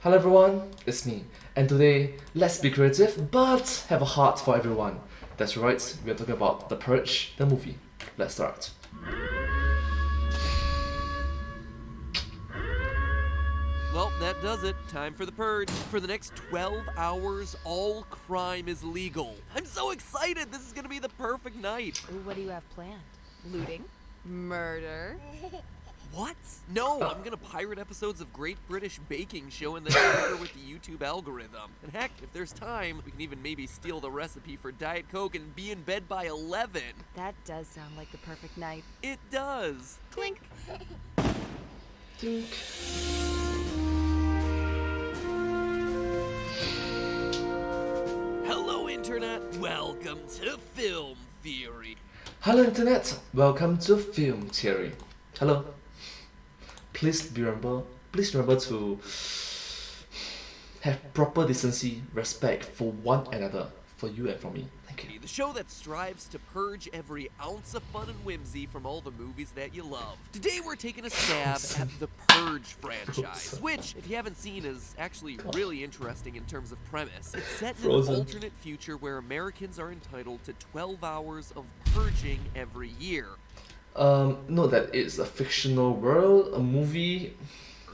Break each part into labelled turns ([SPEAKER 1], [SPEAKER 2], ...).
[SPEAKER 1] Hello everyone, it's me, and today, let's be creative but have a heart for everyone. That's right, we are talking about The Purge, the movie. Let's start.
[SPEAKER 2] Well, that does it. Time for The Purge. For the next 12 hours, all crime is legal. I'm so excited! This is gonna be the perfect night.
[SPEAKER 3] Ooh, what do you have planned? Looting? Murder?
[SPEAKER 2] What? No, I'm gonna pirate episodes of Great British Baking Show and then tinker with the YouTube algorithm. And heck, if there's time, we can even maybe steal the recipe for Diet Coke and be in bed by 11.
[SPEAKER 3] That does sound like the perfect night.
[SPEAKER 2] It does.
[SPEAKER 3] Clink!
[SPEAKER 1] Clink.
[SPEAKER 2] Hello, Internet. Welcome to Film Theory.
[SPEAKER 1] Hello Internet, welcome to Film Theory. Hello. Please remember to have proper decency, respect for one another, for you and for me. Thank you.
[SPEAKER 2] The show that strives to purge every ounce of fun and whimsy from all the movies that you love. Today we're taking a stab at the Purge franchise, which, if you haven't seen, is actually really interesting in terms of premise. It's set in an alternate future where Americans are entitled to 12 hours of purging every year.
[SPEAKER 1] Note that it's a fictional world, a movie.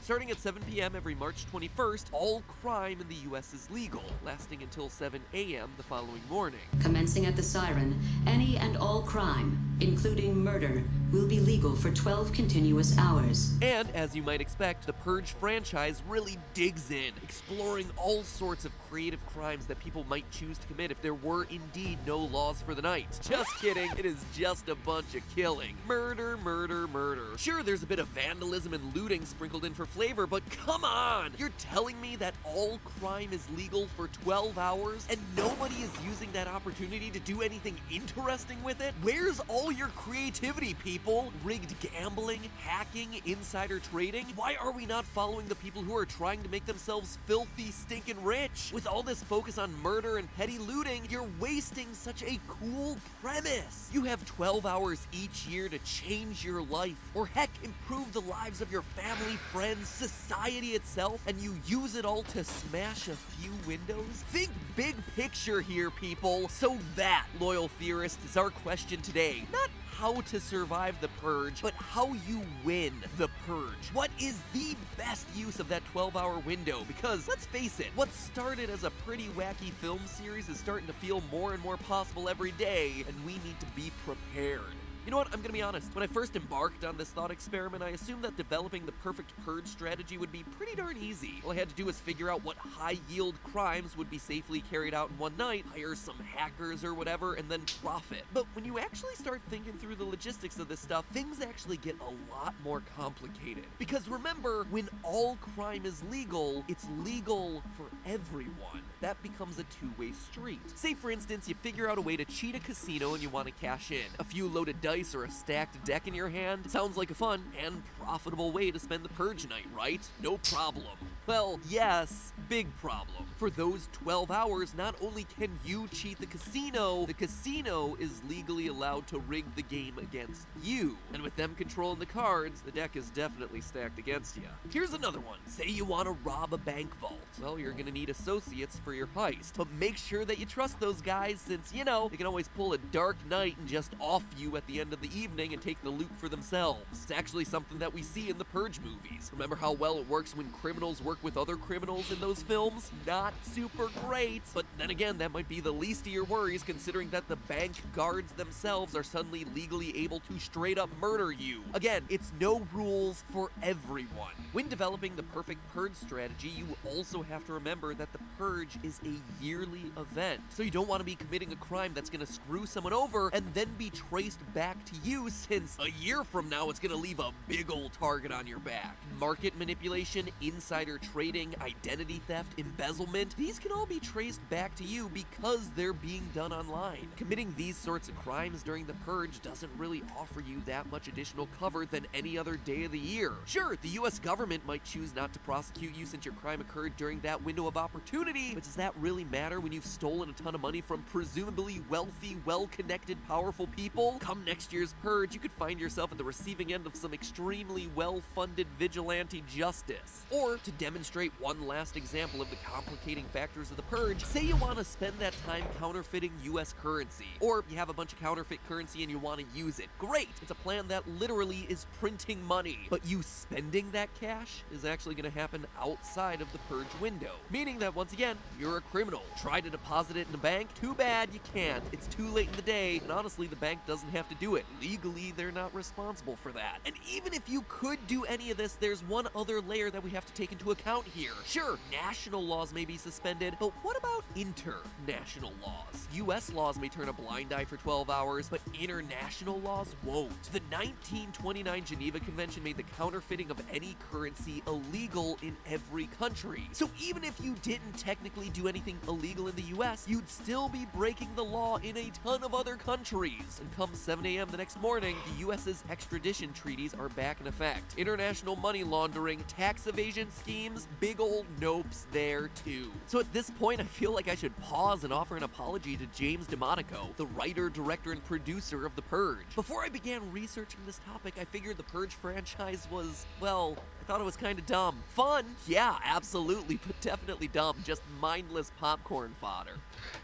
[SPEAKER 2] Starting at 7 p.m. every March 21st, all crime in the U.S. is legal, lasting until 7 a.m. the following morning.
[SPEAKER 4] Commencing at the siren, any and all crime, including murder, will be legal for 12 continuous hours.
[SPEAKER 2] And, as you might expect, the Purge franchise really digs in, exploring all sorts of creative crimes that people might choose to commit if there were indeed no laws for the night. Just kidding, it is just a bunch of killing. Murder, murder, murder. Sure, there's a bit of vandalism and looting sprinkled in for flavor, but come on! You're telling me that all crime is legal for 12 hours and nobody is using that opportunity to do anything interesting with it? Where's all your creativity, people? Rigged gambling, hacking, insider trading? Why are we not following the people who are trying to make themselves filthy, stinking rich? With all this focus on murder and petty looting, you're wasting such a cool premise. You have 12 hours each year to change your life, or heck, improve the lives of your family, friends, society itself, and you use it all to smash a few windows? Think big picture here, people. So that, loyal theorists, is our question today. Not how to survive the Purge, but how you win the Purge. What is the best use of that 12-hour window? Because, let's face it, what started as a pretty wacky film series is starting to feel more and more possible every day, and we need to be prepared. You know what, I'm gonna be honest, when I first embarked on this thought experiment, I assumed that developing the perfect purge strategy would be pretty darn easy. All I had to do was figure out what high-yield crimes would be safely carried out in one night, hire some hackers or whatever, and then profit. But when you actually start thinking through the logistics of this stuff, things actually get a lot more complicated. Because remember, when all crime is legal, it's legal for everyone. That becomes a two-way street. Say, for instance, you figure out a way to cheat a casino and you want to cash in. A few loaded dice or a stacked deck in your hand sounds like a fun and profitable way to spend the Purge night, right? No problem. Well, yes, big problem. For those 12 hours, not only can you cheat the casino is legally allowed to rig the game against you. And with them controlling the cards, the deck is definitely stacked against you. Here's another one. Say you want to rob a bank vault. Well, you're gonna need associates for your heist. But make sure that you trust those guys since, you know, they can always pull a dark night and just off you at the end of the evening and take the loot for themselves. It's actually something that we see in the Purge movies. Remember how well it works when criminals work with other criminals in those films? Not super great. But then again, that might be the least of your worries considering that the bank guards themselves are suddenly legally able to straight up murder you. Again, it's no rules for everyone. When developing the perfect Purge strategy, you also have to remember that the Purge is a yearly event. So you don't want to be committing a crime that's going to screw someone over and then be traced back to you, since a year from now it's going to leave a big old target on your back. Market manipulation, insider trading, identity theft, embezzlement, these can all be traced back to you because they're being done online. Committing these sorts of crimes during the Purge doesn't really offer you that much additional cover than any other day of the year. Sure, the US government might choose not to prosecute you since your crime occurred during that window of opportunity, but does that really matter when you've stolen a ton of money from presumably wealthy, well-connected, powerful people? Come next next year's Purge, you could find yourself at the receiving end of some extremely well-funded vigilante justice. Or, to demonstrate one last example of the complicating factors of the Purge, say you want to spend that time counterfeiting US currency. Or you have a bunch of counterfeit currency and you want to use it. Great! It's a plan that literally is printing money. But you spending that cash is actually going to happen outside of the Purge window. Meaning that, once again, you're a criminal. Try to deposit it in a bank? Too bad you can't. It's too late in the day, and honestly, the bank doesn't have to do it. Legally, they're not responsible for that. And even if you could do any of this, there's one other layer that we have to take into account here. Sure, national laws may be suspended, but what about international laws? US laws may turn a blind eye for 12 hours, but international laws won't. The 1929 Geneva Convention made the counterfeiting of any currency illegal in every country. So even if you didn't technically do anything illegal in the US, you'd still be breaking the law in a ton of other countries. And come 7 a.m. the next morning, the US's extradition treaties are back in effect. International money laundering, tax evasion schemes, big old nopes there too. So at this point, I feel like I should pause and offer an apology to James DeMonico, the writer, director, and producer of The Purge. Before I began researching this topic, I figured the Purge franchise was, well, I thought it was kind of dumb. Fun? Yeah, absolutely, but definitely dumb. Just mindless popcorn fodder.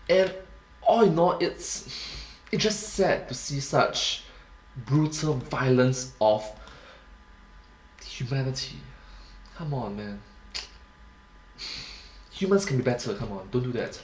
[SPEAKER 1] And all in all, it's just sad to see such brutal violence of humanity. Come on, man. Humans can be better, come on, don't do that.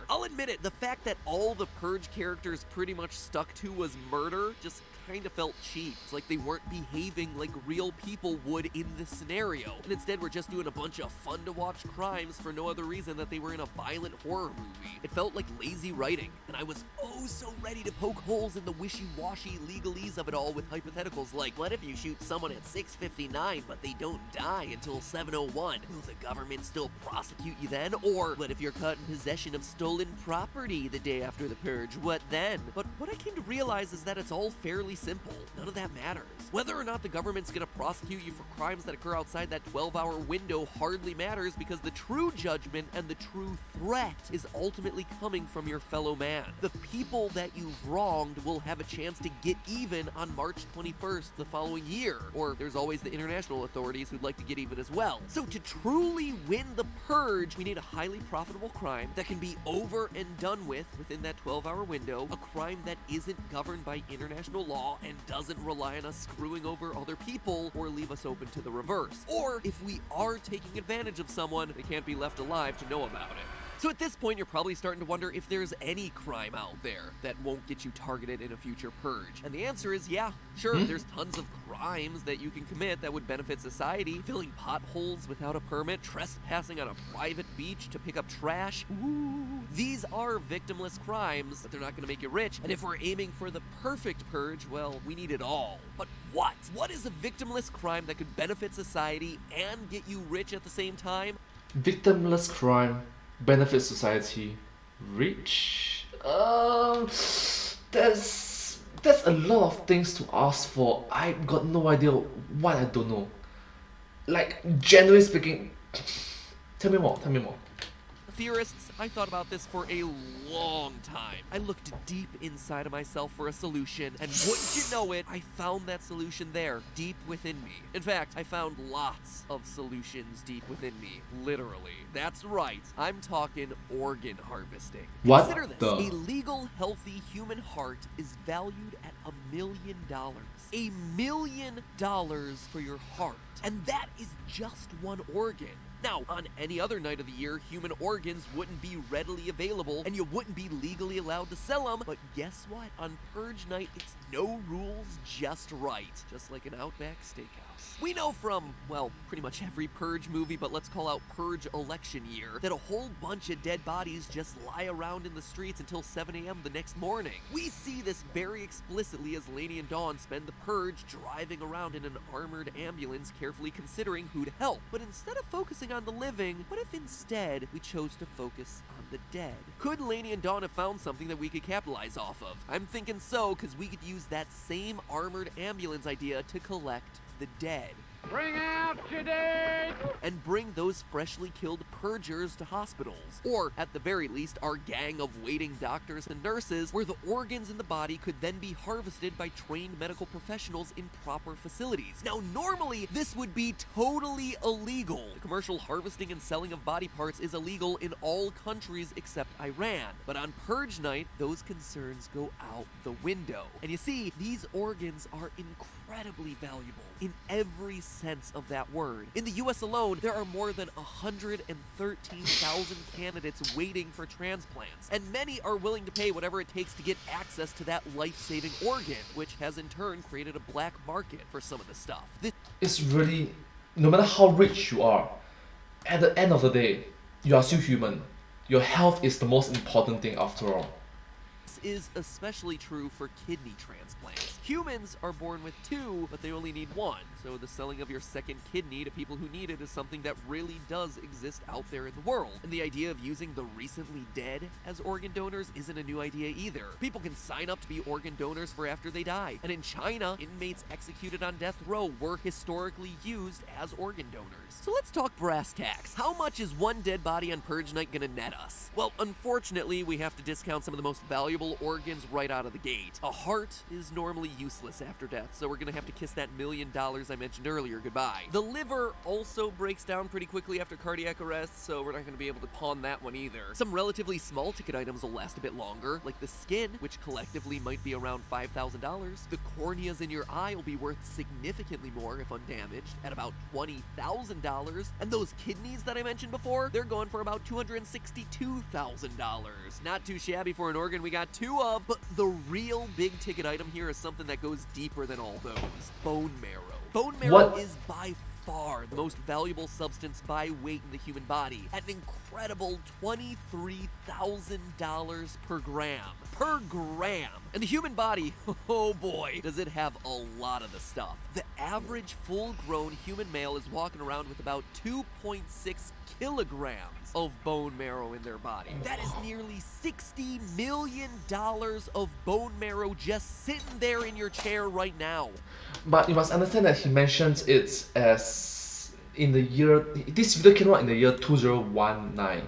[SPEAKER 2] I'll admit it, the fact that all the Purge characters pretty much stuck to was murder just kind of felt cheap. It's like they weren't behaving like real people would in this scenario. And instead we're just doing a bunch of fun to watch crimes for no other reason that they were in a violent horror movie. It felt like lazy writing, and I was oh so ready to poke holes in the wishy-washy legalese of it all with hypotheticals like, what if you shoot someone at 6:59 but they don't die until 7:01? Will the government still prosecute you then? Or what if you're caught in possession of stolen property the day after the Purge? What then? But what I came to realize is that it's all fairly simple. None of that matters. Whether or not the government's gonna prosecute you for crimes that occur outside that 12-hour window hardly matters, because the true judgment and the true threat is ultimately coming from your fellow man. The people that you've wronged will have a chance to get even on March 21st the following year. Or there's always the international authorities who'd like to get even as well. So to truly win the Purge, we need a highly profitable crime that can be over and done with within that 12-hour window, a crime that isn't governed by international law and doesn't rely on us screwing over other people or leave us open to the reverse. Or if we are taking advantage of someone, they can't be left alive to know about it. So at this point, you're probably starting to wonder if there's any crime out there that won't get you targeted in a future Purge. And the answer is yeah, sure, there's tons of crimes that you can commit that would benefit society. Filling potholes without a permit, trespassing on a private beach to pick up trash. Ooh. These are victimless crimes, but they're not gonna make you rich. And if we're aiming for the perfect Purge, well, we need it all. But what? What is a victimless crime that could benefit society and get you rich at the same time?
[SPEAKER 1] Victimless crime, benefit society, rich? There's a lot of things to ask for. I got no idea what I don't know. Like, generally speaking, tell me more.
[SPEAKER 2] Theorists, I thought about this for a long time. I looked deep inside of myself for a solution, and wouldn't you know it, I found that solution there, deep within me. In fact, I found lots of solutions deep within me, literally. That's right, I'm talking organ harvesting.
[SPEAKER 1] What
[SPEAKER 2] Consider this,
[SPEAKER 1] the?
[SPEAKER 2] a legal, healthy human heart is valued at $1 million. $1 million for your heart. And that is just one organ. Now, on any other night of the year, human organs wouldn't be readily available, and you wouldn't be legally allowed to sell them. But guess what? On Purge night, it's no rules, just right. Just like an Outback Steakhouse. We know from, well, pretty much every Purge movie, but let's call out Purge election year, that a whole bunch of dead bodies just lie around in the streets until 7 a.m. the next morning. We see this very explicitly as Lainey and Dawn spend the Purge driving around in an armored ambulance, carefully considering who to help. But instead of focusing on the living, what if instead we chose to focus on the dead? Could Lainey and Dawn have found something that we could capitalize off of? I'm thinking so, because we could use that same armored ambulance idea to collect the dead.
[SPEAKER 5] Bring out your dead!
[SPEAKER 2] and bring those freshly killed purgers to hospitals. Or, at the very least, our gang of waiting doctors and nurses, where the organs in the body could then be harvested by trained medical professionals in proper facilities. Now, normally, this would be totally illegal. The commercial harvesting and selling of body parts is illegal in all countries except Iran. But on Purge night, those concerns go out the window. And you see, these organs are incredibly valuable in every sense of that word. In the US alone, there are more than 113,000 candidates waiting for transplants, and many are willing to pay whatever it takes to get access to that life-saving organ, which has in turn created a black market for some of the stuff.
[SPEAKER 1] It's really, no matter how rich you are, at the end of the day, you are still human. Your health is the most important thing after all.
[SPEAKER 2] This is especially true for kidney transplants. Humans are born with two, but they only need one, so the selling of your second kidney to people who need it is something that really does exist out there in the world. And the idea of using the recently dead as organ donors isn't a new idea either. People can sign up to be organ donors for after they die. And in China, inmates executed on death row were historically used as organ donors. So let's talk brass tacks. How much is one dead body on Purge night gonna net us? Well, unfortunately, we have to discount some of the most valuable organs right out of the gate. A heart is normally useless after death, so we're gonna have to kiss that $1 million I mentioned earlier goodbye. The liver also breaks down pretty quickly after cardiac arrest, so we're not gonna be able to pawn that one either. Some relatively small ticket items will last a bit longer, like the skin, which collectively might be around $5,000. The corneas in your eye will be worth significantly more if undamaged, at about $20,000. And those kidneys that I mentioned before, they're going for about $262,000. Not too shabby for an organ we got two of, but the real big ticket item here is something that goes deeper than all those. Bone marrow. Bone marrow
[SPEAKER 1] What?
[SPEAKER 2] is by far the most valuable substance by weight in the human body, at an incredible $23,000 per gram. Per gram! And the human body, oh boy, does it have a lot of the stuff. The average full-grown human male is walking around with about 2.6 kilograms of bone marrow in their body. That is nearly $60 million of bone marrow just sitting there in your chair right now.
[SPEAKER 1] But you must understand that he mentions it as in the year, this video came out in the year 2019,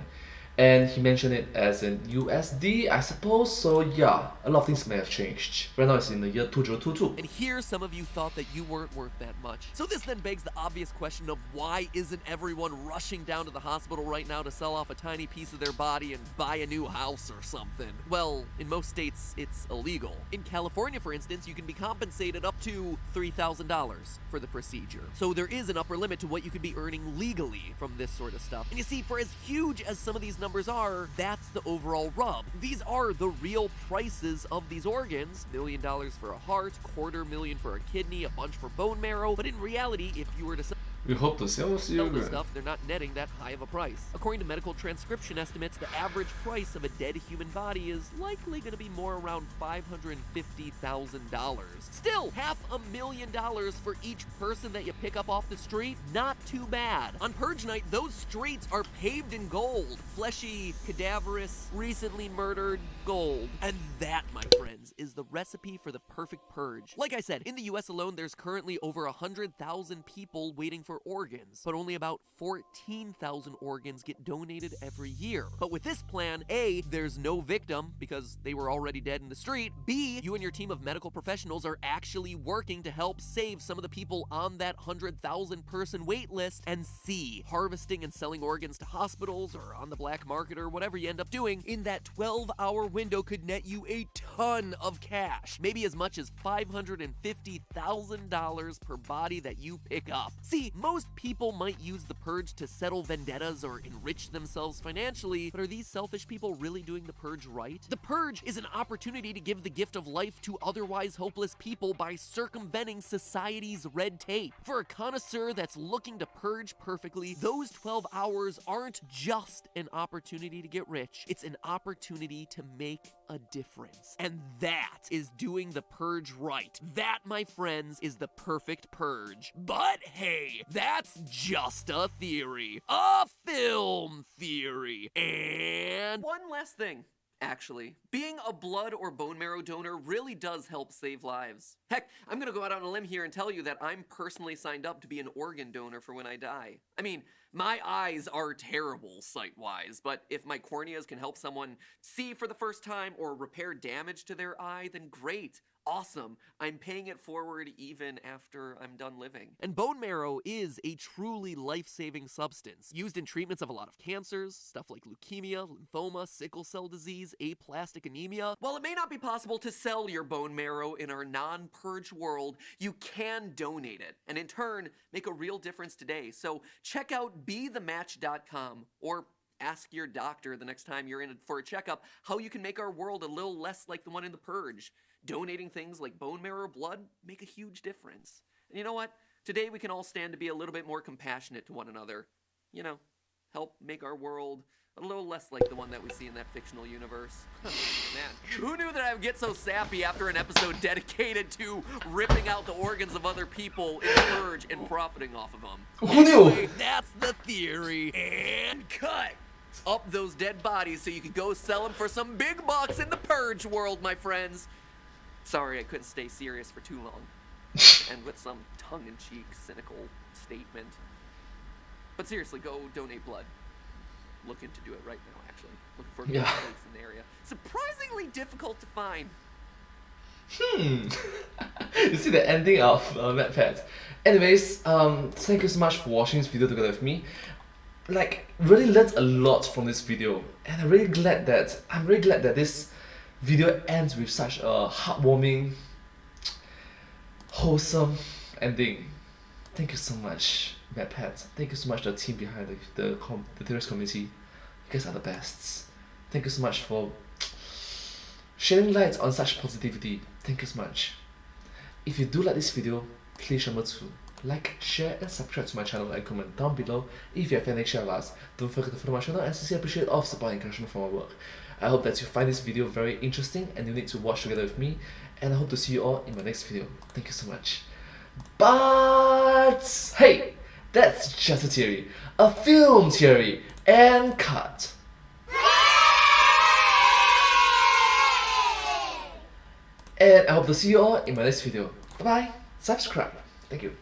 [SPEAKER 1] and he mentioned it as in USD, I suppose. So yeah, a lot of things may have changed. Right now it's in the year 2022.
[SPEAKER 2] And here some of you thought that you weren't worth that much. So this then begs the obvious question of why isn't everyone rushing down to the hospital right now to sell off a tiny piece of their body and buy a new house or something? Well, in most states, it's illegal. In California, for instance, you can be compensated up to $3,000 for the procedure. So there is an upper limit to what you could be earning legally from this sort of stuff. And you see, for as huge as some of these numbers are, that's the overall rub. These are the real prices of these organs. $1 million for a heart, $250,000 for a kidney, a bunch for bone marrow. But in reality, if you were to
[SPEAKER 1] We hope to sell
[SPEAKER 2] sell
[SPEAKER 1] you.
[SPEAKER 2] this stuff, they're not netting that high of a price. According to medical transcription estimates, the average price of a dead human body is likely going to be more around $550,000. Still, $500,000 for each person that you pick up off the street? Not too bad. On Purge night, those streets are paved in gold. Fleshy, cadaverous, recently murdered gold. And that, my friends, is the recipe for the perfect purge. Like I said, in the US alone, there's currently over 100,000 people waiting for organs, but only about 14,000 organs get donated every year. But with this plan, A, there's no victim because they were already dead in the street. B, you and your team of medical professionals are actually working to help save some of the people on that 100,000 person wait list. And C, harvesting and selling organs to hospitals or on the black market or whatever you end up doing in that 12-hour window could net you a ton of cash, maybe as much as $550,000 per body that you pick up. See, most people might use the purge to settle vendettas or enrich themselves financially, but are these selfish people really doing the purge right? The purge is an opportunity to give the gift of life to otherwise hopeless people by circumventing society's red tape. For a connoisseur that's looking to purge perfectly, those 12 hours aren't just an opportunity to get rich, it's an opportunity to make a difference. And that is doing the purge right. That, my friends, is the perfect purge. But hey, that's just a theory. A film theory. And one last thing. actually. Being a blood or bone marrow donor really does help save lives. Heck, I'm gonna go out on a limb here and tell you that I'm personally signed up to be an organ donor for when I die. I mean, my eyes are terrible sight-wise, but if my corneas can help someone see for the first time or repair damage to their eye, then great. Awesome. I'm paying it forward even after I'm done living. And bone marrow is a truly life-saving substance, used in treatments of a lot of cancers, stuff like leukemia, lymphoma, sickle cell disease, aplastic anemia. While it may not be possible to sell your bone marrow in our non-purge world, you can donate it, and in turn, make a real difference today. So check out bethematch.com, or ask your doctor the next time you're in for a checkup how you can make our world a little less like the one in the Purge. Donating things like bone marrow or blood make a huge difference. And you know what? Today we can all stand to be a little bit more compassionate to one another. You know, help make our world a little less like the one that we see in that fictional universe. Man, who knew that I would get so sappy after an episode dedicated to ripping out the organs of other people in the Purge and profiting off of them?
[SPEAKER 1] Who knew?
[SPEAKER 2] Anyway, that's the theory. And cut! Up those dead bodies so you could go sell them for some big bucks in the Purge world, my friends. Sorry, I couldn't stay serious for too long. And with some tongue-in-cheek, cynical statement. But seriously, go donate blood. Looking to do it right now, actually. Looking for good place in the area. Surprisingly difficult to find.
[SPEAKER 1] You see the ending of MadPat. Anyways, thank you so much for watching this video together with me. Like, really learned a lot from this video, and I'm really glad that this video ends with such a heartwarming, wholesome ending. Thank you so much, MadPat. Thank you so much, the team behind the theorist community. You guys are the best. Thank you so much for shedding light on such positivity. Thank you so much. If you do like this video, please remember to like, share, and subscribe to my channel and comment down below if you have any share us. Don't forget to follow my channel and sincerely appreciate all support and encouragement for my work. I hope that you find this video very interesting and you need to watch together with me, and I hope to see you all in my next video. Thank you so much. But hey, that's just a theory, a film theory, and cut. And I hope to see you all in my next video. Bye bye. Subscribe. Thank you.